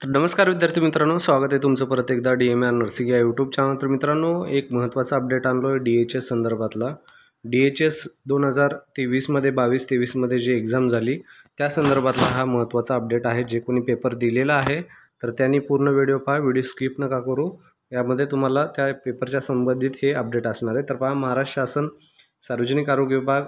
तर नमस्कार विद्यार्थी मित्रांनो, स्वागत आहे तुमचं परत एकदा DMR नर्सिंग या यूट्यूब चॅनल। तर मित्रांनो, एक महत्त्वाचा अपडेट आणलो आहे DHS संदर्भातला। DHS 2023मध्ये 22-23मध्ये जी एक्झाम झाली त्या संदर्भातला हा महत्त्वाचा अपडेट आहे। जे कोणी पेपर दिलेला आहे तर त्यांनी पूर्ण व्हिडिओ पहा, व्हिडिओ स्किप नका करू। यामध्ये तुम्हाला त्या पेपरच्या संबंधित हे अपडेट असणार आहे। तर पहा, महाराष्ट्र शासन सार्वजनिक आरोग्य विभाग,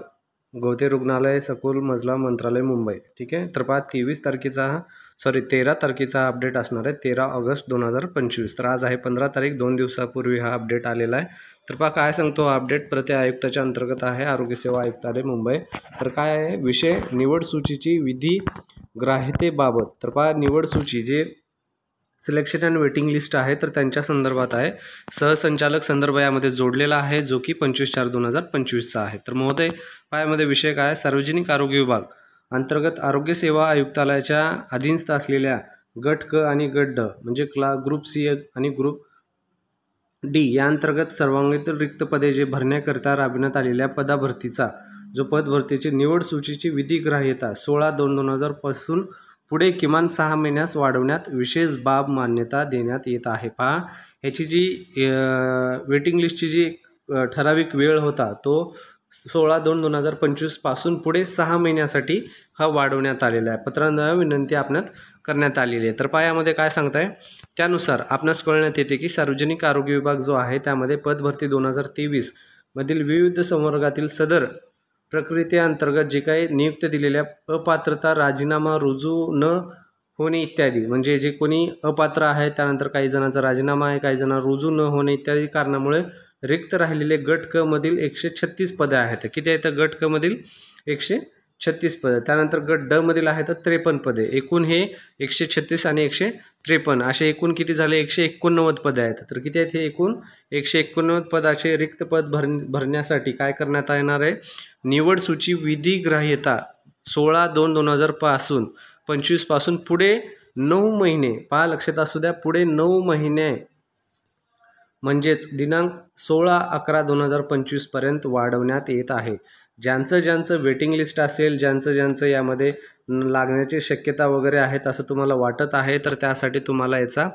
गौते रुग्णालय, सखोल मजला मंत्रालय, मुंबई। ठीक आहे। तर पहा, 13 तारखेचा अपडेट असणार आहे, 13 ऑगस्ट 2025। तर आज आहे 15 तारीख, 2 दिवसापूर्वी हा अपडेट आलेला आहे। तर पहा काय सांगतो अपडेट, प्रति आयुक्ताच्या अंतर्गत आहे, आरोग्य सेवा आयुक्तालय मुंबई। तर काय आहे विषय, निवड सूचीची विधी ग्राह्यतेबाबत। तर पहा, निवड सूची जे सिलेक्शन अँड वेटिंग लिस्ट आहे तर त्यांच्या संदर्भात आहे। सहसंचालक संदर्भ यामध्ये जोडलेला आहे, जो की 25/4/2025चा आहे। तर महोदय, यामध्ये विषय काय, सार्वजनिक आरोग्य विभाग अंतर्गत आरोग्य सेवा आयुक्तालयाच्या अधीनस्थ असलेल्या गट क आणि गट ड म्हणजे ग्रुप सी आणि ग्रुप डी या अंतर्गत सर्वांगीण रिक्त पदे जे भरण्याकरिता राबविण्यात आलेल्या पदाभरतीचा जो पदभरतीची निवड सूचीची विधी ग्राह्यता 16/2/2000 पासून पुढे किमान 6 महिन्यास वाढवण्यात विशेष बाब मान्यता देण्यात येत आहे। पहा, ह्याची जी वेटिंग लिस्टची जी ठराविक वेळ होता तो 16/2/2025 पासून पुढे 6 महिन्यासाठी हा वाढवण्यात आलेला आहे। पत्रांना विनंती आपणात करण्यात आलेली आहे। तर पहा, यामध्ये काय सांगताय, त्यानुसार आपणास कळण्यात येते की सार्वजनिक आरोग्य विभाग जो आहे त्यामध्ये पदभरती 2023 मधील विविध संवर्गातील सदर प्रक्रियेअंतर्गत जे काही नियुक्त दिलेल्या अपात्रता, राजीनामा, रुजू न होणे इत्यादी, म्हणजे जे कोणी अपात्र आहे त्यानंतर काही जणांचा राजीनामा आहे, काही जणांना रुजू न होणे इत्यादी कारणामुळे रिक्त राहिलेले गट क मधील 136 पदे आहेत। किती आहेत गट क मधील? 136 पदे। त्यानंतर गट ड मधील आहेत 53 पदे। एकूण हे 136 आणि 153 असे एकूण किती झाले? 189 पदे आहेत। तर किती आहेत हे एकूण? 189 पदाचे रिक्त पद भरण्यासाठी काय करण्यात येणार आहे? निवड सूची विधी ग्राह्यता 16/2/2000 पासून 25 पासून पुढे 9 महिने, पहा लक्षात असू द्या, पुढे 9 महिने म्हणजेच दिनांक 16/11/2025 पर्यंत वाढवण्यात येत आहे। ज्यांचं वेटिंग लिस्ट असेल, ज्यांचं यामध्ये लागण्याची शक्यता वगैरे आहेत असं तुम्हाला वाटत आहे, तर त्यासाठी तुम्हाला याचा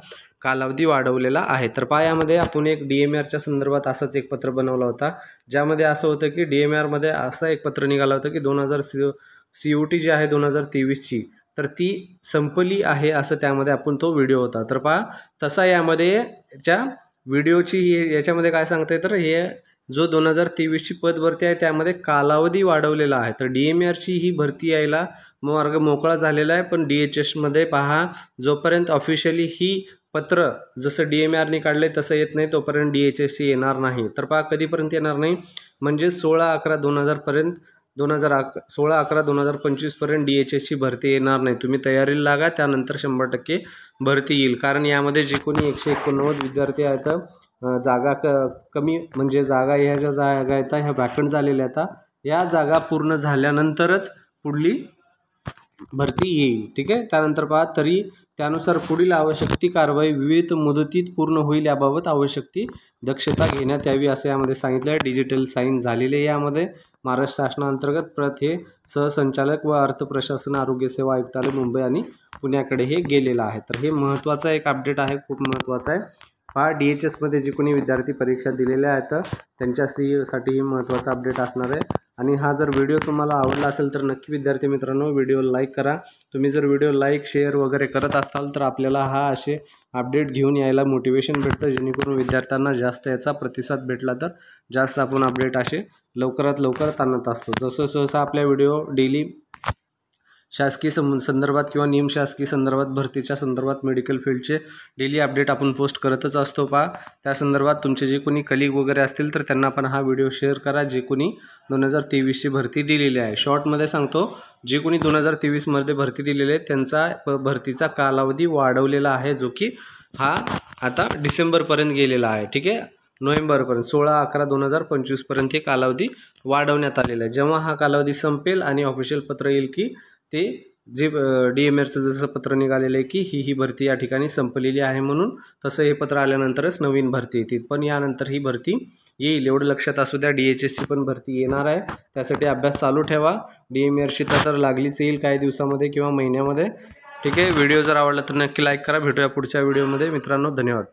कालावधी वाढवलेला आहे। तर पहा, यामध्ये आपण एक DMRच्या संदर्भात असंच एक पत्र बनवला होता, ज्यामध्ये असं होतं की DMRमध्ये असं एक पत्र निघालं होतं की 2000 COT जी आहे 2023ची तर ती संपली आहे, असं त्यामध्ये आपण तो व्हिडिओ होता। तर पहा, तसा यामध्ये याच्या व्हिडिओची याच्यामध्ये काय सांगते, तर हे जो 2023ची पदभरती आहे त्यामध्ये कालावधी वाढवलेला आहे। तर DMRची ही भरती यायला मार्ग मोकळा झालेला आहे, पण DHSमध्ये पहा, जोपर्यंत ऑफिशियली ही पत्र जसं DMRने काढले तसं येत नाही तोपर्यंत DHSची येणार नाही। तर पहा, कधीपर्यंत येणार नाही म्हणजे 16/11/2000 पर्यंत, 16/11/2025 पर्यंत DHSची भरती येणार नाही। तुम्ही तयारीला लागा, त्यानंतर 100% भरती येईल। कारण यामध्ये जे कोणी 189 विद्यार्थी आहेत, जागा कमी म्हणजे जागा ह्या ज्या जागा आहेत ह्या वॅकंट झालेल्या आहेत, या जागा पूर्ण झाल्यानंतरच पुढली भरती येईल। ठीक आहे। त्यानंतर पहा, तरी त्यानुसार पुढील आवश्यक ती कारवाई विविध मुदतीत पूर्ण होईल, याबाबत आवश्यक ती दक्षता घेण्यात यावी असे यामध्ये सांगितले आहे। डिजिटल साईन झालेले यामध्ये महाराष्ट्र शासनाअंतर्गत प्रत हे सहसंचालक व अर्थ प्रशासन आरोग्य सेवा आयुक्तालय मुंबई आणि पुण्याकडे हे गेलेलं आहे। तर हे महत्त्वाचा एक अपडेट आहे, खूप महत्त्वाचा आहे। पहा, DHSमध्ये जे कोणी विद्यार्थी परीक्षा दिलेल्या आहेत त्यांच्यासाठी ही महत्त्वाचा अपडेट असणार आहे। आणि हा जर व्हिडिओ तुम्हाला आवडला असेल तर नक्की विद्यार्थी मित्रांनो व्हिडिओ लाईक करा। तुम्ही जर व्हिडिओ लाईक, शेअर वगैरे करत असाल तर आपल्याला हा असे अपडेट घेऊन यायला मोटिवेशन भेटतं, जेणेकरून विद्यार्थ्यांना जास्त याचा प्रतिसाद भेटला तर जास्त आपण अपडेट असे लवकरात लवकर आणत असतो। जसं सहसा आपल्या व्हिडिओ डेली शासकीय संदर्भात किंवा निमशासकीय संदर्भात, भरतीच्या संदर्भात, मेडिकल फील्डचे डेली अपडेट आपण पोस्ट करतच असतो। पहा, त्या संदर्भात तुमचे जे कोणी कलिग वगैरे असतील तर त्यांना पण हा व्हिडिओ शेअर करा, जे कोणी 2023ची भरती दिलेली आहे। शॉर्टमध्ये सांगतो, जे कोणी 2023मध्ये भरती दिलेली आहे त्यांचा भरतीचा कालावधी वाढवलेला आहे, जो की हा आता डिसेंबरपर्यंत गेलेला आहे। ठीक आहे, नोव्हेंबरपर्यंत 16/11/2025 पर्यंत हे कालावधी वाढवण्यात आलेला आहे। जेव्हा हा कालावधी संपेल आणि ऑफिशियल पत्र येईल की ते जे DMRचं जसं पत्र निघालेलं आहे की ही भरती या ठिकाणी संपलेली आहे, म्हणून तसं हे पत्र आल्यानंतरच नवीन भरती येतील। पण यानंतर ही भरती येईल, एवढं लक्षात असू द्या। DHSची पण भरती येणार आहे, त्यासाठी अभ्यास चालू ठेवा। DMRची तर लागलीच येईल काही दिवसामध्ये किंवा महिन्यामध्ये। ठीक आहे. व्हिडिओ जर आवडला तर नक्की लाईक करा. भेटूया पुढच्या व्हिडिओमध्ये मित्रांनो. धन्यवाद.